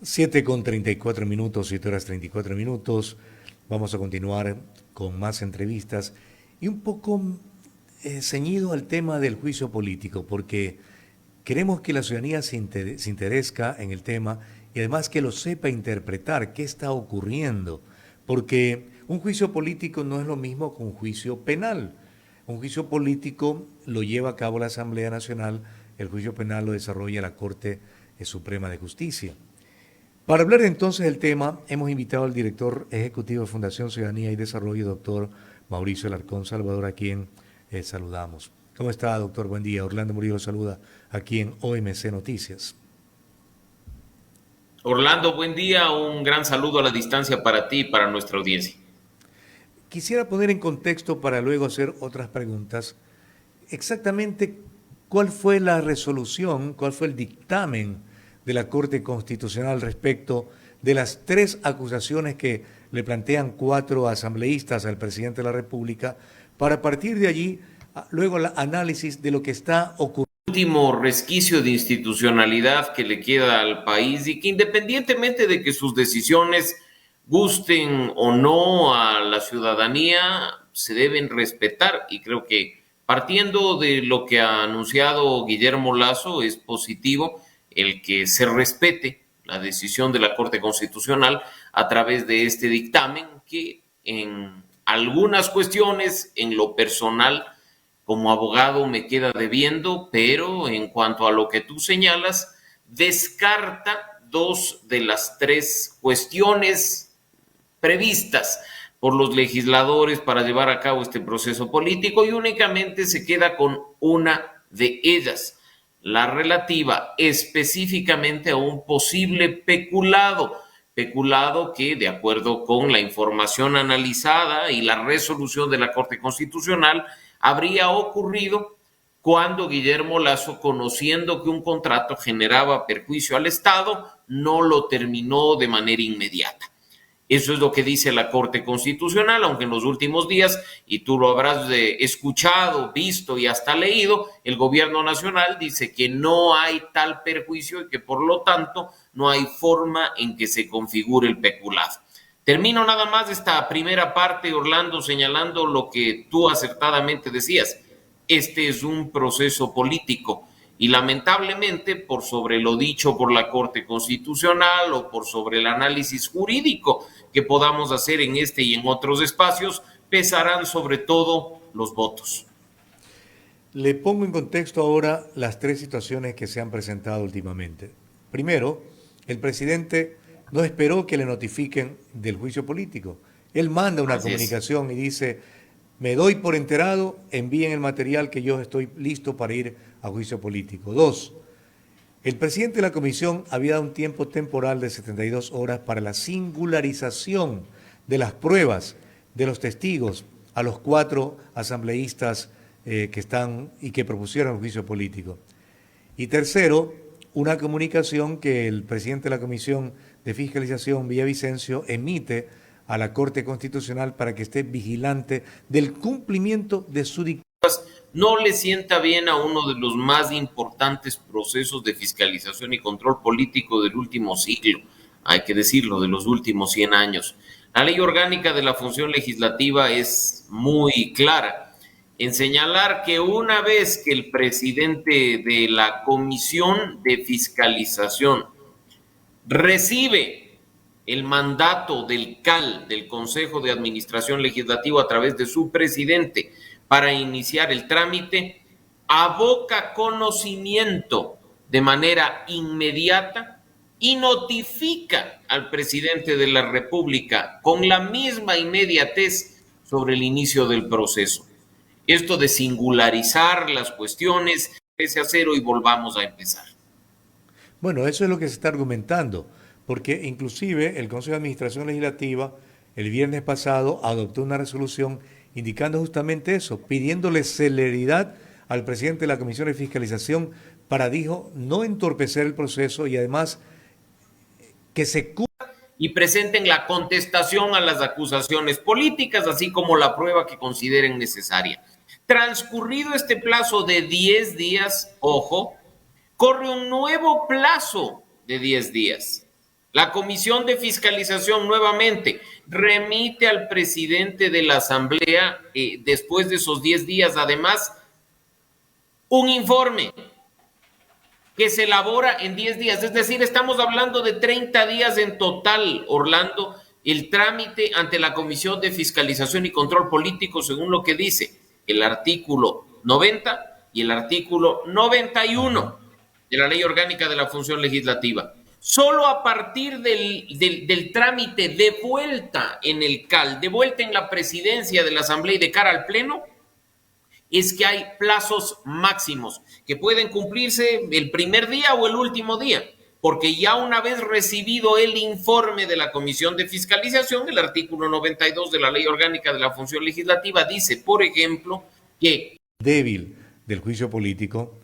7:34, 7:34. Vamos a continuar con más entrevistas y un poco ceñido al tema del juicio político, porque queremos que la ciudadanía se interese en el tema y además que lo sepa interpretar, qué está ocurriendo, porque un juicio político no es lo mismo que un juicio penal. Un juicio político lo lleva a cabo la Asamblea Nacional, el juicio penal lo desarrolla la Corte Suprema de Justicia. Para hablar entonces del tema, hemos invitado al director ejecutivo de Fundación Ciudadanía y Desarrollo, doctor Mauricio Alarcón Salvador, a quien saludamos. ¿Cómo está, doctor? Buen día. Orlando Murillo lo saluda aquí en OMC Noticias. Orlando, buen día. Un gran saludo a la distancia para ti y para nuestra audiencia. Quisiera poner en contexto para luego hacer otras preguntas. Exactamente, ¿cuál fue la resolución, cuál fue el dictamen de la Corte Constitucional respecto de las tres acusaciones que le plantean 4 asambleístas al presidente de la República, para partir de allí, luego el análisis de lo que está ocurriendo? Último resquicio de institucionalidad que le queda al país y que independientemente de que sus decisiones gusten o no a la ciudadanía, se deben respetar, y creo que partiendo de lo que ha anunciado Guillermo Lasso, es positivo el que se respete la decisión de la Corte Constitucional a través de este dictamen que en algunas cuestiones, en lo personal, como abogado me queda debiendo, pero en cuanto a lo que tú señalas, descarta 2 de las 3 cuestiones previstas por los legisladores para llevar a cabo este proceso político, y únicamente se queda con una de ellas, la relativa específicamente a un posible peculado que, de acuerdo con la información analizada y la resolución de la Corte Constitucional, habría ocurrido cuando Guillermo Lasso, conociendo que un contrato generaba perjuicio al Estado, no lo terminó de manera inmediata. Eso es lo que dice la Corte Constitucional, aunque en los últimos días, y tú lo habrás escuchado, visto y hasta leído, el gobierno nacional dice que no hay tal perjuicio y que por lo tanto no hay forma en que se configure el peculado. Termino nada más esta primera parte, Orlando, señalando lo que tú acertadamente decías. Este es un proceso político y lamentablemente, por sobre lo dicho por la Corte Constitucional o por sobre el análisis jurídico que podamos hacer en este y en otros espacios, pesarán sobre todo los votos. Le pongo en contexto ahora las 3 situaciones que se han presentado últimamente. Primero, el presidente no esperó que le notifiquen del juicio político. Él manda una Así es. comunicación y dice: me doy por enterado, envíen el material que yo estoy listo para ir a juicio político. 2, el presidente de la comisión había dado un tiempo temporal de 72 horas para la singularización de las pruebas de los testigos a los 4 asambleístas que están y que propusieron el juicio político. Y tercero, una comunicación que el presidente de la Comisión de Fiscalización, Villavicencio, emite a la Corte Constitucional para que esté vigilante del cumplimiento de su dictamen. No le sienta bien a uno de los más importantes procesos de fiscalización y control político del último siglo, hay que decirlo, de los últimos 100 años. La ley orgánica de la función legislativa es muy clara en señalar que una vez que el presidente de la Comisión de Fiscalización recibe el mandato del CAL, del Consejo de Administración Legislativo, a través de su presidente, para iniciar el trámite, aboca conocimiento de manera inmediata y notifica al presidente de la República con la misma inmediatez sobre el inicio del proceso. Esto de singularizar las cuestiones, pese a cero y volvamos a empezar. Bueno, eso es lo que se está argumentando, porque inclusive el Consejo de Administración Legislativa el viernes pasado adoptó una resolución indicando justamente eso, pidiéndole celeridad al presidente de la Comisión de Fiscalización para, dijo, no entorpecer el proceso y además que se cumpla y presenten la contestación a las acusaciones políticas, así como la prueba que consideren necesaria. Transcurrido este plazo de 10 días, ojo, corre un nuevo plazo de 10 días. La Comisión de Fiscalización nuevamente remite al presidente de la Asamblea después de esos 10 días, además, un informe que se elabora en 10 días. Es decir, estamos hablando de 30 días en total, Orlando, el trámite ante la Comisión de Fiscalización y Control Político, según lo que dice el artículo 90 y el artículo 91 de la Ley Orgánica de la Función Legislativa. Solo a partir del trámite de vuelta en el CAL, de vuelta en la presidencia de la Asamblea y de cara al Pleno, es que hay plazos máximos que pueden cumplirse el primer día o el último día, porque ya una vez recibido el informe de la Comisión de Fiscalización, el artículo 92 de la Ley Orgánica de la Función Legislativa dice, por ejemplo, que débil del juicio político,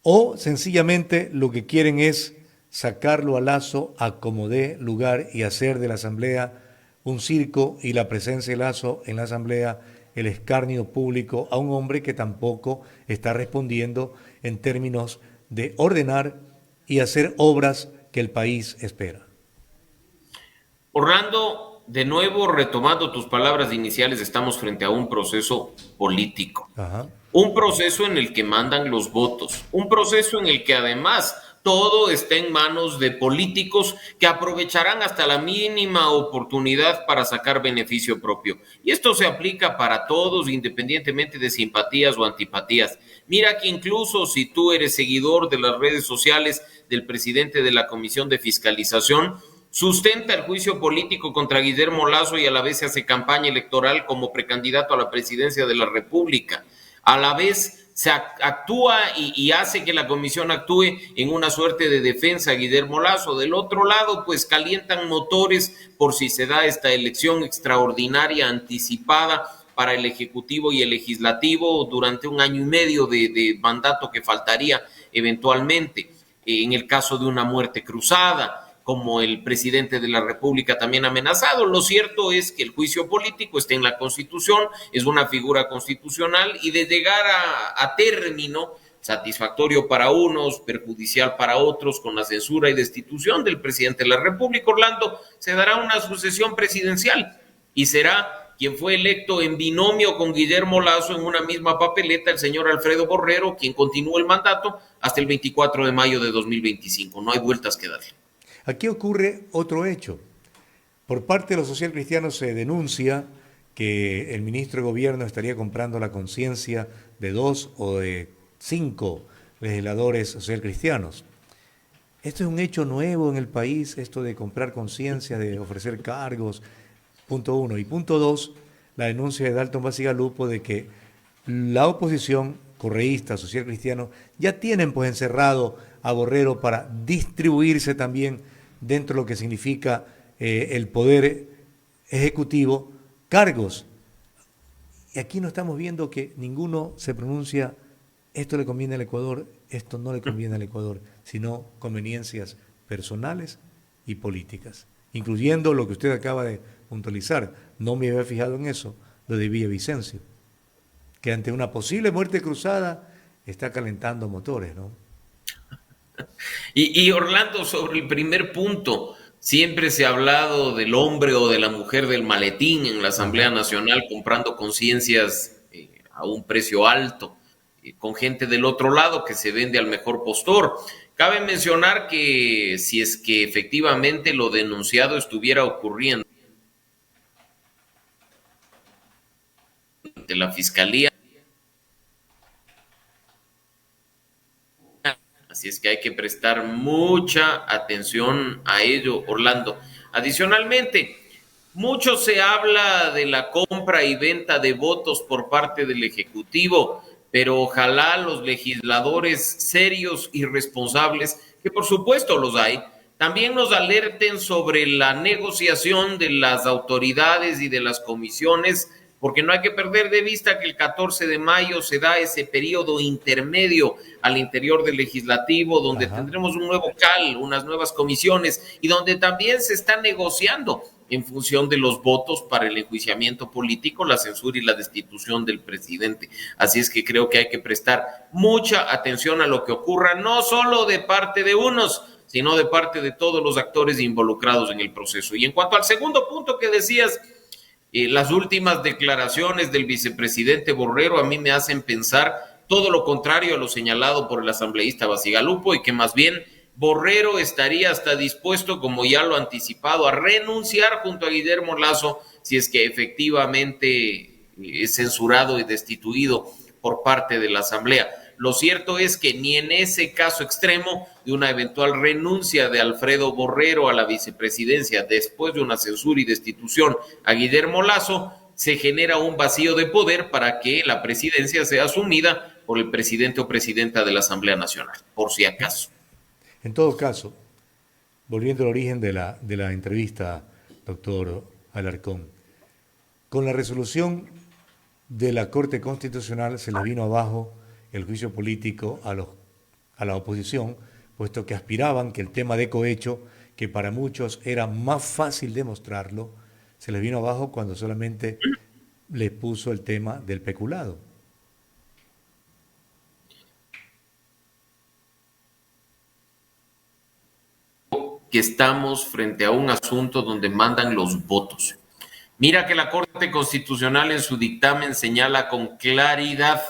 o sencillamente lo que quieren es sacarlo a Lazo a como dé lugar y hacer de la Asamblea un circo y la presencia de Lazo en la Asamblea el escarnio público a un hombre que tampoco está respondiendo en términos de ordenar y hacer obras que el país espera. Orlando, de nuevo retomando tus palabras iniciales, estamos frente a un proceso político. Ajá. Un proceso en el que mandan los votos, un proceso en el que además todo está en manos de políticos que aprovecharán hasta la mínima oportunidad para sacar beneficio propio. Y esto se aplica para todos, independientemente de simpatías o antipatías. Mira que incluso si tú eres seguidor de las redes sociales del presidente de la Comisión de Fiscalización, sustenta el juicio político contra Guillermo Lasso y a la vez se hace campaña electoral como precandidato a la presidencia de la República. A la vez se actúa y hace que la comisión actúe en una suerte de defensa a Guillermo Lasso. Del otro lado, pues calientan motores por si se da esta elección extraordinaria anticipada para el Ejecutivo y el Legislativo durante un año y medio de mandato que faltaría eventualmente, en el caso de una muerte cruzada, como el presidente de la República también ha amenazado. Lo cierto es que el juicio político está en la Constitución, es una figura constitucional y de llegar a término satisfactorio para unos, perjudicial para otros, con la censura y destitución del presidente de la República, Orlando, se dará una sucesión presidencial y será quien fue electo en binomio con Guillermo Lasso en una misma papeleta, el señor Alfredo Borrero, quien continúa el mandato hasta el 24 de mayo de 2025. No hay vueltas que darle. Aquí ocurre otro hecho. Por parte de los socialcristianos se denuncia que el ministro de Gobierno estaría comprando la conciencia de 2 o de 5 legisladores socialcristianos. Esto es un hecho nuevo en el país, esto de comprar conciencia, de ofrecer cargos, punto 1. Y punto 2, la denuncia de Dalton Bacigalupo de que la oposición correísta, socialcristiano, ya tienen pues encerrado a Borrero para distribuirse también dentro de lo que significa el poder ejecutivo, cargos. Y aquí no estamos viendo que ninguno se pronuncia, esto le conviene al Ecuador, esto no le conviene al Ecuador, sino conveniencias personales y políticas, incluyendo lo que usted acaba de puntualizar. No me había fijado en eso, lo de Villavicencio, que ante una posible muerte cruzada está calentando motores, ¿no? Y Orlando, sobre el primer punto, siempre se ha hablado del hombre o de la mujer del maletín en la Asamblea Nacional comprando conciencias a un precio alto, con gente del otro lado que se vende al mejor postor. Cabe mencionar que si es que efectivamente lo denunciado estuviera ocurriendo de la Fiscalía, así es que hay que prestar mucha atención a ello, Orlando. Adicionalmente, mucho se habla de la compra y venta de votos por parte del Ejecutivo, pero ojalá los legisladores serios y responsables, que por supuesto los hay, también nos alerten sobre la negociación de las autoridades y de las comisiones, porque no hay que perder de vista que el 14 de mayo se da ese periodo intermedio al interior del legislativo, donde tendremos un nuevo CAL, unas nuevas comisiones, y donde también se está negociando en función de los votos para el enjuiciamiento político, la censura y la destitución del presidente. Así es que creo que hay que prestar mucha atención a lo que ocurra, no solo de parte de unos, sino de parte de todos los actores involucrados en el proceso. Y en cuanto al segundo punto que decías, las últimas declaraciones del vicepresidente Borrero a mí me hacen pensar todo lo contrario a lo señalado por el asambleísta Bacigalupo, y que más bien Borrero estaría hasta dispuesto, como ya lo ha anticipado, a renunciar junto a Guillermo Lasso si es que efectivamente es censurado y destituido por parte de la Asamblea. Lo cierto es que ni en ese caso extremo de una eventual renuncia de Alfredo Borrero a la vicepresidencia después de una censura y destitución a Guillermo Lasso, se genera un vacío de poder para que la presidencia sea asumida por el presidente o presidenta de la Asamblea Nacional, por si acaso. En todo caso, volviendo al origen de la entrevista, doctor Alarcón, con la resolución de la Corte Constitucional se les vino abajo el juicio político a la oposición, puesto que aspiraban que el tema de cohecho, que para muchos era más fácil demostrarlo, se les vino abajo cuando solamente les puso el tema del peculado. Que estamos frente a un asunto donde mandan los votos. Mira que la Corte Constitucional en su dictamen señala con claridad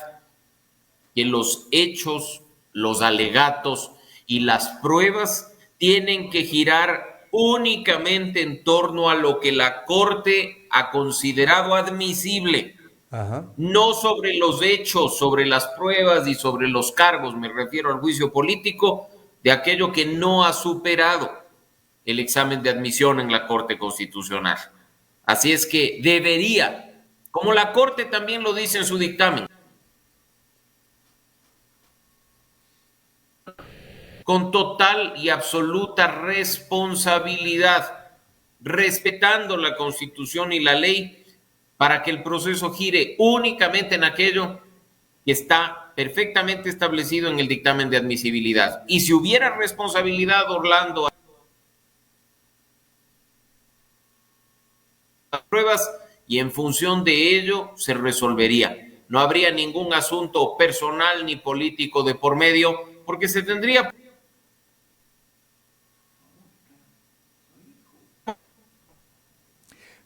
que los hechos, los alegatos y las pruebas tienen que girar únicamente en torno a lo que la Corte ha considerado admisible. Ajá. No sobre los hechos, sobre las pruebas y sobre los cargos, me refiero al juicio político de aquello que no ha superado el examen de admisión en la Corte Constitucional. Así es que debería, como la Corte también lo dice en su dictamen, con total y absoluta responsabilidad, respetando la Constitución y la ley, para que el proceso gire únicamente en aquello que está perfectamente establecido en el dictamen de admisibilidad. Y si hubiera responsabilidad, Orlando, las pruebas, y en función de ello se resolvería. No habría ningún asunto personal ni político de por medio, porque se tendría...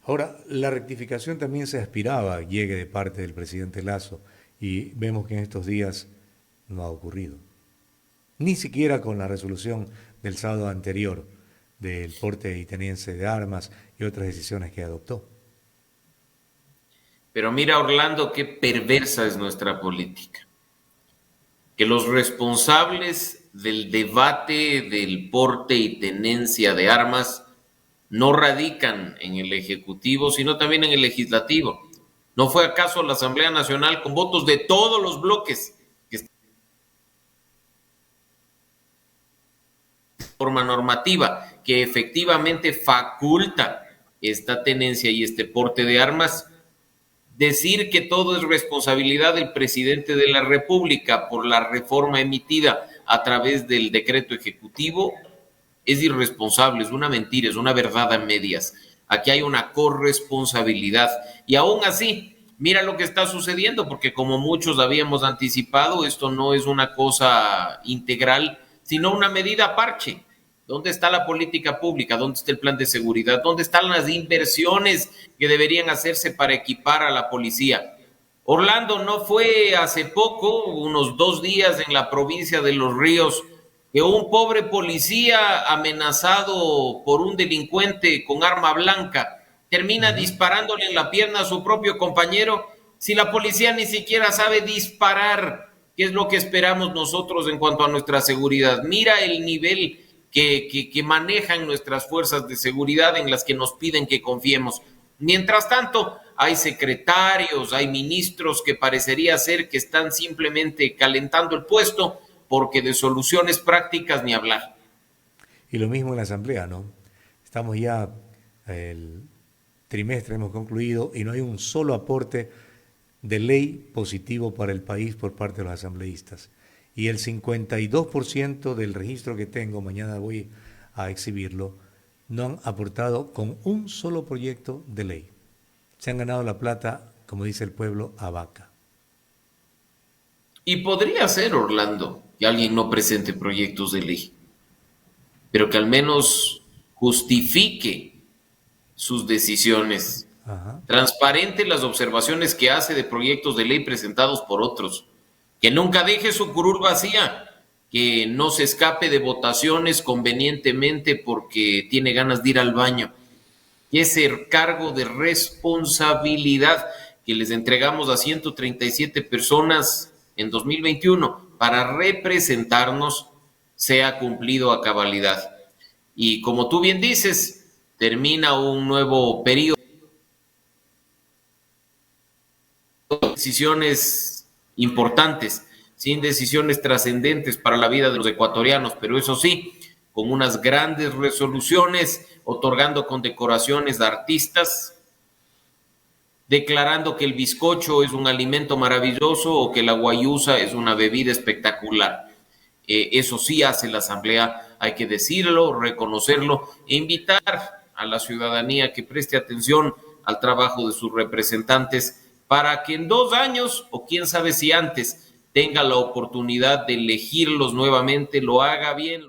Ahora, la rectificación también se aspiraba llegue de parte del presidente Lasso, y vemos que en estos días no ha ocurrido. Ni siquiera con la resolución del sábado anterior del porte y tenencia de armas y otras decisiones que adoptó. Pero mira, Orlando, qué perversa es nuestra política. Que los responsables del debate del porte y tenencia de armas no radican en el Ejecutivo, sino también en el Legislativo. ¿No fue acaso la Asamblea Nacional con votos de todos los bloques que está de forma normativa que efectivamente faculta esta tenencia y este porte de armas? Decir que todo es responsabilidad del presidente de la República por la reforma emitida a través del decreto ejecutivo es irresponsable, es una mentira, es una verdad a medias. Aquí hay una corresponsabilidad. Y aún así, mira lo que está sucediendo, porque como muchos habíamos anticipado, esto no es una cosa integral, sino una medida parche. ¿Dónde está la política pública? ¿Dónde está el plan de seguridad? ¿Dónde están las inversiones que deberían hacerse para equipar a la policía? Orlando, no fue hace poco, unos 2 días en la provincia de Los Ríos, que un pobre policía amenazado por un delincuente con arma blanca termina disparándole en la pierna a su propio compañero, si la policía ni siquiera sabe disparar, que es lo que esperamos nosotros en cuanto a nuestra seguridad. Mira el nivel que manejan nuestras fuerzas de seguridad en las que nos piden que confiemos. Mientras tanto, hay secretarios, hay ministros que parecería ser que están simplemente calentando el puesto, porque de soluciones prácticas ni hablar. Y lo mismo en la Asamblea, ¿no? Estamos ya, el trimestre hemos concluido y no hay un solo aporte de ley positivo para el país por parte de los asambleístas. Y el 52% del registro que tengo, mañana voy a exhibirlo, no han aportado con un solo proyecto de ley. Se han ganado la plata, como dice el pueblo, a vaca. Y podría ser, Orlando, que alguien no presente proyectos de ley. pero que al menos justifique sus decisiones. Ajá. Transparente las observaciones que hace de proyectos de ley presentados por otros. Que nunca deje su curul vacía, que no se escape de votaciones convenientemente porque tiene ganas de ir al baño. Y ese cargo de responsabilidad que les entregamos a 137 personas en 2021 para representarnos sea cumplido a cabalidad. Y como tú bien dices, termina un nuevo periodo de decisiones importantes, sin decisiones trascendentes para la vida de los ecuatorianos, pero eso sí, con unas grandes resoluciones, otorgando condecoraciones a artistas, declarando que el bizcocho es un alimento maravilloso o que la guayusa es una bebida espectacular. Eso sí hace la Asamblea, hay que decirlo, reconocerlo e invitar a la ciudadanía que preste atención al trabajo de sus representantes para que en 2 años, o quién sabe si antes, tenga la oportunidad de elegirlos nuevamente, lo haga bien.